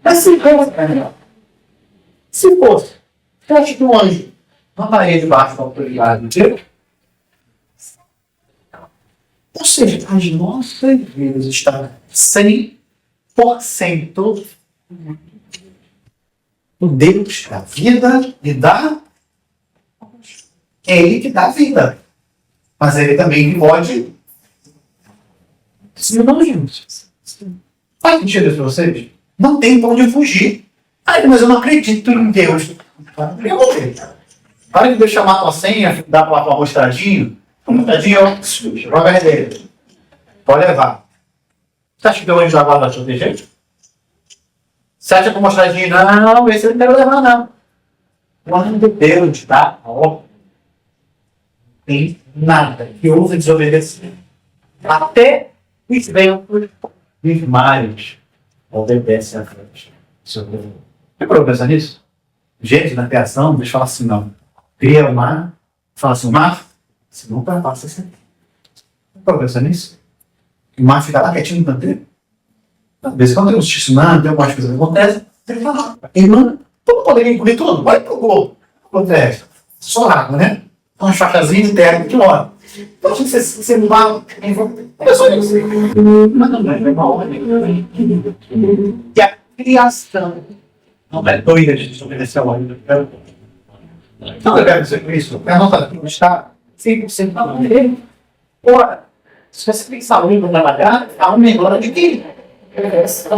[SPEAKER 1] mas se fosse, se fosse, você acha que um anjo não estaria debaixo da autoridade de Deus? Ou seja, as nossas vidas estão 100% o Deus da vida e da... É Ele que dá vida. Mas Ele também pode... Se não, gente. Faz sentido isso pra vocês? Não tem pra onde fugir. Ai, mas eu não acredito em Deus. Eu vou ver. Para de Deus chamar a tua senha, dá pra uma mostradinho. Um mostradinho, joga dele. Pode levar. Você acha que o anjo da guarda vai te proteger? Você acha que o mostradinho, não, esse eu não quero levar, não. O anjo de Deus, tá? Ó. Tem nada que ousa desobedecer. Até os ventos e os mares obedecem a Deus. Já parou pra pensar nisso? Gente, na criação, Deus fala assim, não. Cria o mar, fala assim, o mar, se não passa assim. Já parou pra pensar nisso? O mar fica lá quietinho no canto dele. Às vezes, quando tem um tsunami, tem algumas coisas que acontecem, ele fala, irmã, tu poderia incluir tudo? Vai pro gol. Acontece. Só água, né? Uma facazinha de terra que hora. Então, você não vai. É só isso. Mas não é igual. E a criação não é doida de desobedecer a ordem. Então, eu quero dizer com isso. A nossa vida está 100% na mão dele. Ora, se você pensar muito na trabalhar, há uma melhora de quem? Você está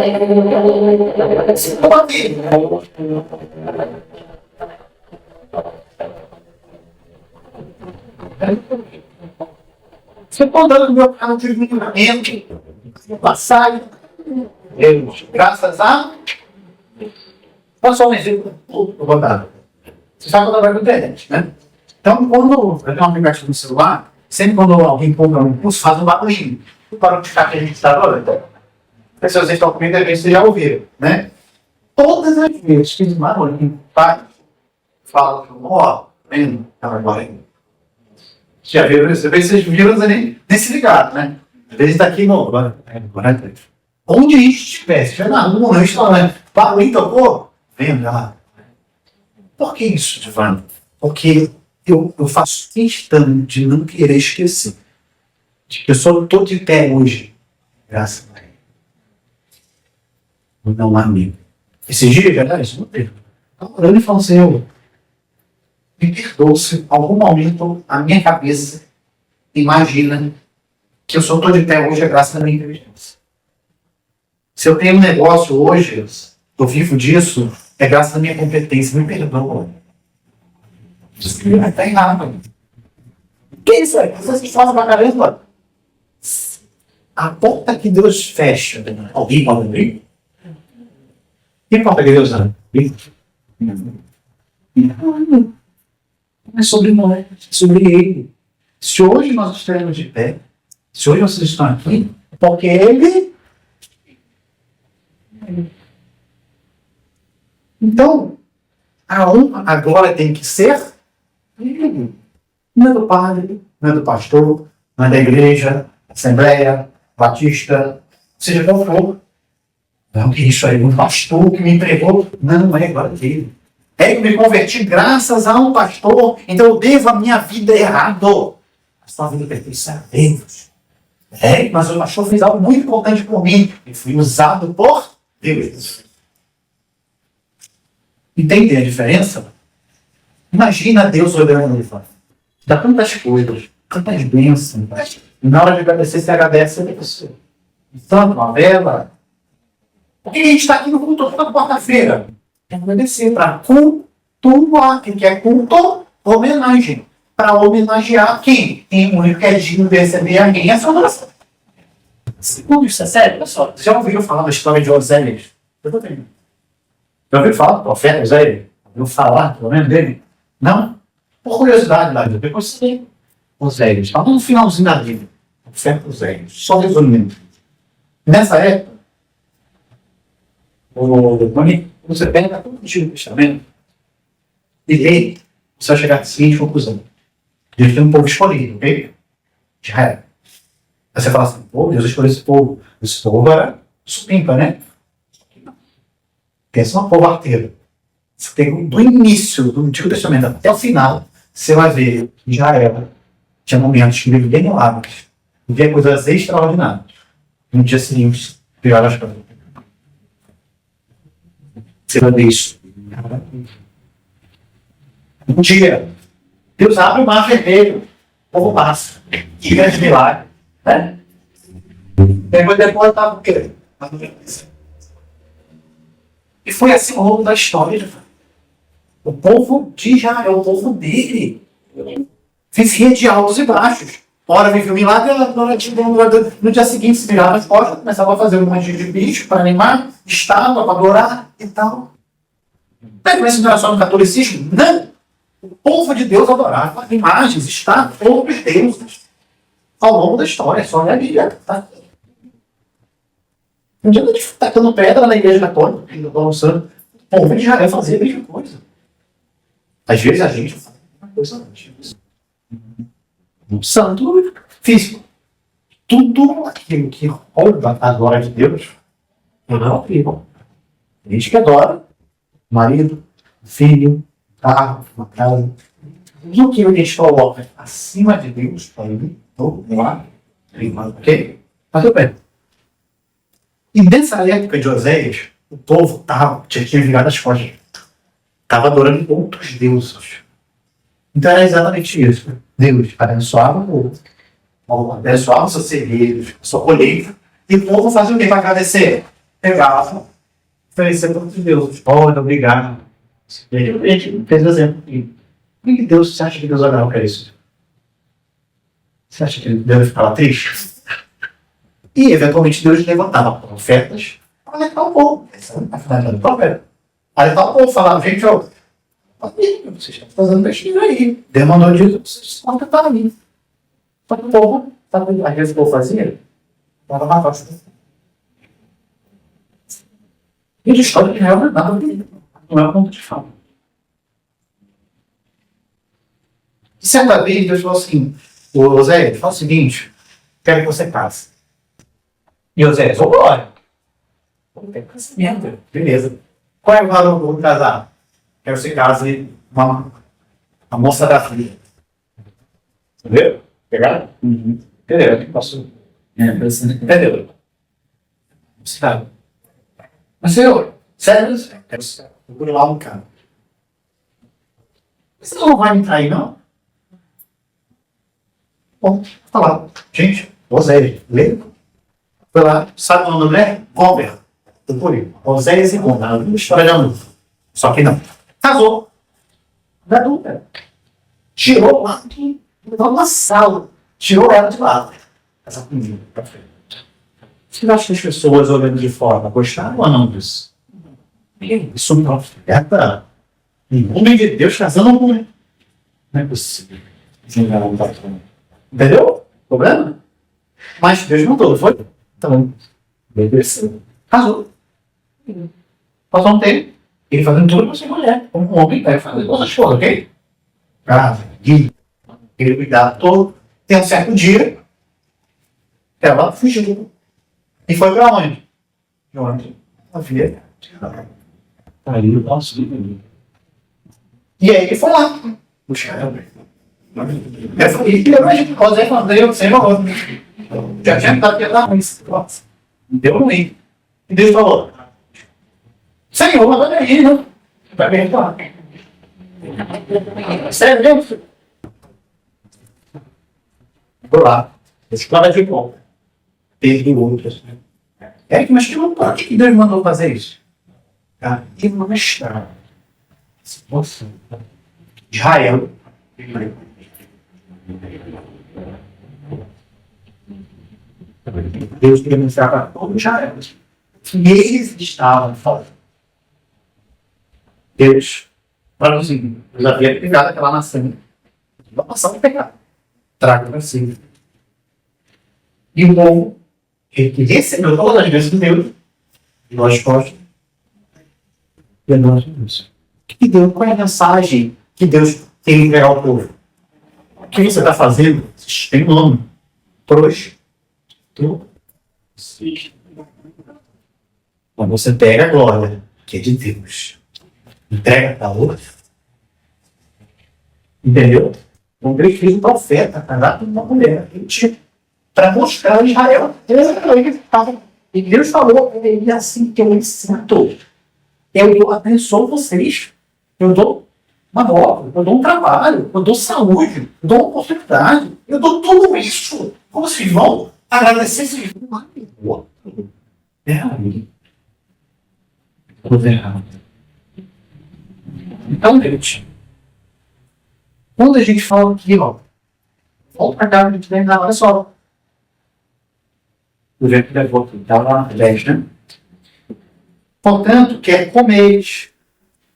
[SPEAKER 1] andando no meu carro de livramento, passagem, Deus, graças a. Passou um exemplo rodado. Você sabe quando vai na internet, né? Então, quando eu tenho um aplicativo no celular, sempre quando alguém compra um curso, faz um barulhinho. Para notificar que a gente está doido. Se vocês estão comigo, vocês já ouviram, né? Todas as vezes que eles barulhinho, pai, fala, ó, vem, agora. Já viram isso? Às vezes vocês viram nem se ligaram, né? Às vezes está aqui no. Onde a gente estiver, se estiver na rua, no restaurante, barulhinho tocou, vem lá. Por que isso, Divano? Porque eu faço questão de não querer esquecer de que eu só estou de pé hoje, graças a Ele. Não amigo. Esses dias, aliás, não teve. Estava orando e falando assim, eu me perdoa se em algum momento a minha cabeça imagina que eu só estou de pé hoje é graças à minha inteligência. Se eu tenho um negócio hoje, eu vivo disso, é graças à minha competência. Me perdoa. Não está errado. O que é isso aí? Vocês fazem pra caramba. A porta que Deus fecha, alguém pode abrir? Que porta que Deus abre? Não é sobre nós, é sobre Ele. Se hoje nós estamos de pé, se hoje vocês estão aqui, é porque Ele. Então, a honra agora tem que ser Ele. Não é do padre, não é do pastor, não é da igreja, assembleia, batista, seja qual for. Não, que isso aí, um pastor que me entregou. Não, é agora dele. É que eu me converti graças a um pastor, então eu devo a minha vida errado. A sua vida pertence a Deus. É, mas o pastor fez algo muito importante por mim e fui usado por Deus. Entende a diferença? Imagina Deus olhando e falando, dá tantas coisas, tantas bênçãos. E na hora de agradecer, você agradece a pessoa. Então, uma vela. Por que a gente está aqui no culto toda quarta-feira? Tem que agradecer para cultuar. Quem quer culto, homenagem. Para homenagear quem? Quem único que é digno de receber a minha adoração. Segundo isso é sério, pessoal. Você já ouviu falar da história de Oséias? Eu tô vendo. Já ouviu falar do profeta Oséias? Ouviu falar, pelo menos, dele? Não? Por curiosidade, lá, depois você tem Oséias. Está no finalzinho da vida. O profeta Oséias. Só resumindo. Nessa época, você pega todo o Antigo Testamento e lê você vai chegar à seguinte conclusão. Deus tem um povo escolhido, ok? Israel. Aí você fala assim, pô, Deus escolheu esse povo. Esse povo era supimpa, né? Pensa num povo arteiro. Você tem do início do Antigo Testamento até o final, você vai ver que Israel tinha momentos que vivia milagres, vivia coisas extraordinárias. No dia seguinte, pior as coisas. Você vai ver isso. Um dia, Deus abre o mar vermelho, o povo passa. Que grande milagre. Né? Depois estava o quê? E foi assim ao longo da história. O povo de Israel, o povo dele, vivia de altos e baixos. Ora vivia um milagre, no dia seguinte se virava as costas, começava a fazer um monte de bicho para animar, estátua, para adorar e tal. Mas não era só no catolicismo? Não! O povo de Deus adorava imagens, estátuas, outros deuses. Ao longo da história, só é a Bíblia. Tá? Um dia eu estou tacando pedra na igreja católica, o povo de Israel fazia a mesma coisa. Às vezes a gente faz uma coisa antes. Um santo físico. Tudo aquilo que rouba a glória de Deus não é horrível. Tem gente que adora marido, filho, carro, uma casa. E o que a gente coloca acima de Deus para ele, ok? Mas tudo bem. E nessa época de Oséias, o povo tinha virado as costas. Estava adorando outros deuses. Então era exatamente isso. Deus abençoava o povo, abençoava os seus celeiros, a sua colheita, e o povo fazia o quê para agradecer? Pegava, oferecia para outros deuses. Olha, obrigado. A gente fez o exemplo. Por que Deus, você acha que Deus olhava para isso? Você acha que Deus ficava triste? E eventualmente Deus levantava ofertas para alertar o povo. Essa é a finalidade do profeta. Alertar o povo, falava, gente, ó, vocês estão fazendo besteira aí. Deus mandou disso, vocês estão tentando ali. Só que o povo, às vezes o povo fazia, estava na costa. E de história de Israel não é nada, não é um ponto de fala. E certa vez Deus falou assim, o Oséias, fala o seguinte, quero que você case. E Oséias, ô glória, tem casamento, beleza. Qual é o valor do casar? Quero que você case a moça da filha. Entendeu? Pegaram? Uhum. Entendeu? Posso... Entendeu? Sabe? Mas senhor, sério, quero procure lá um cara. Você não vai me trair, não? Bom, tá lá. Gente, Oséias, lê. Foi lá, sabe o nome da mulher? Gomer. Procure. Oséias e Gomer. Uma história de amor. Só que não. Casou. Da adulta. Tirou lá. Levou uma sala. Tirou ela de lá. Essa comida pra frente. Você acha que as pessoas olhando de fora gostaram ou não disso? Isso não afeta um homem de Deus casando com ele. Não é possível. Entendeu? Problema? Mas Deus mandou, não foi? Então, beleza. Casou. Passou um tempo. Ele fazendo tudo para ser mulher. Como um homem deve fazer coisas todas, ok? Grave, guia. Ele cuidava todo. Tem um certo dia. Ela fugiu. E foi para onde? De onde? A filha. Aí eu posso ir. E aí ele foi lá. Buscar ela. E imagina, José falando, Deus, sem valor. Já tinha dado que ia dar isso. Deu ruim. E Deus falou, Senhor, mas olha aí, né? Vai me reclamar. Sério, Deus? Vou lá. Escola de bom. Teve outras. É que, mas por que Deus mandou fazer isso? E mostrar. Nossa. Israel. Deus queria mostrar para todo Israel que eles estavam fora. Deus falou assim: Deus havia pegado aquela nação, vai passar um pecado, traga para si. E o povo, que recebeu todas as vezes de Deus, nós costas, e nós Deus. Que Deus, qual é a mensagem que Deus e entregar ao povo. O que você está fazendo? Tem um nome. Prostituição. Quando você pega a glória, que é de Deus, entrega para outro. Entendeu? Um Deus fez um profeta casado com uma mulher. Para mostrar a Israel. E Deus falou para ele assim que eu sinto. Eu abençoo vocês. Eu dou uma obra, eu dou um trabalho, eu dou saúde, eu dou uma oportunidade, eu dou tudo isso. Como vocês vão agradecer se coisa errada. Então, gente, quando a gente fala aqui, ó, volta pra cá, a gente vem na hora só. O vento levou aqui, tá lá na 10, né? Portanto, quer comeis,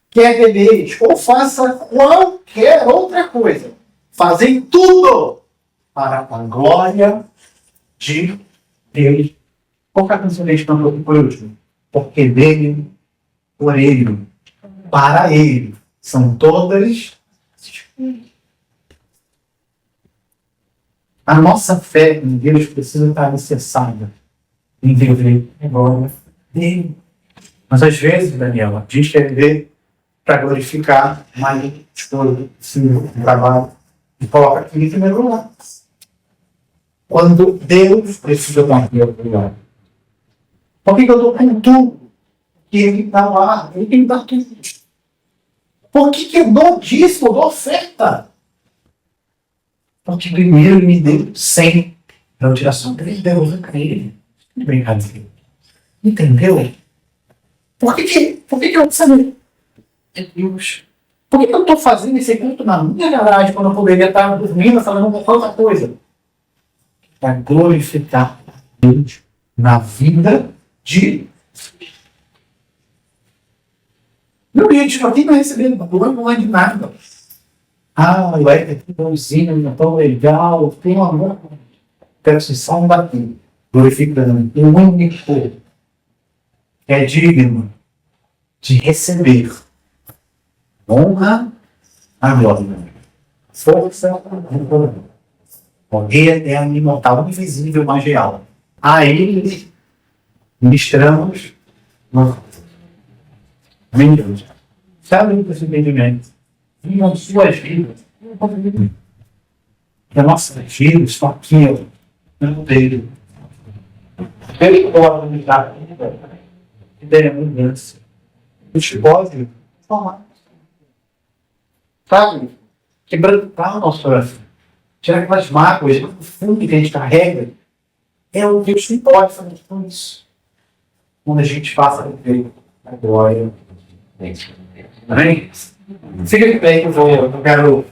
[SPEAKER 1] quer bebeis, ou faça qualquer outra coisa, fazem tudo para a glória de Deus. Qual que é a canção que a gente cantou por último? Porque dele, por ele, para ele, são todas. A nossa fé em Deus precisa estar alicerçada em viver a glória dele. Mas às vezes, Daniela, a gente quer viver para glorificar mais esposa, filho, trabalho, e coloca aqui em primeiro lugar. Quando Deus precisa dar aqui em primeiro lugar. Por que eu dou com tudo? Que ele está lá, ele tem que dar tudo. Por que eu dou dízimo, eu dou oferta? Porque primeiro ele me deu 100 para eu tirar só 3 euros a ele. Brincadeira. Entendeu? Por que eu preciso? Deus. Por que eu estou fazendo esse culto na minha garagem quando eu poderia estar dormindo, falando uma outra coisa? Para glorificar Deus na vida de. Meu gente, não tem mais recebendo valor, não é de nada. Ah, o Éter é tão bonzinho, tão legal, tem um amor. Quero ser só um bater. Glorificando o único que é digno de receber honra, a glória, força, poder eterno, imortal, invisível, mas real. A ele ministramos. Amém, Deus? Sabe esse entendimento? Vivam suas vidas. Que a nossa vida está aqui, no dele. Ele pode nos dar ideia de mudança. A gente pode falar. Sabe? Quebrantar o nosso coração. Tirar aquelas mágoas do fundo que a gente carrega. É o que a gente pode fazer com isso. Quando a gente passa a viver a glória. Amém? Fica de pé que eu quero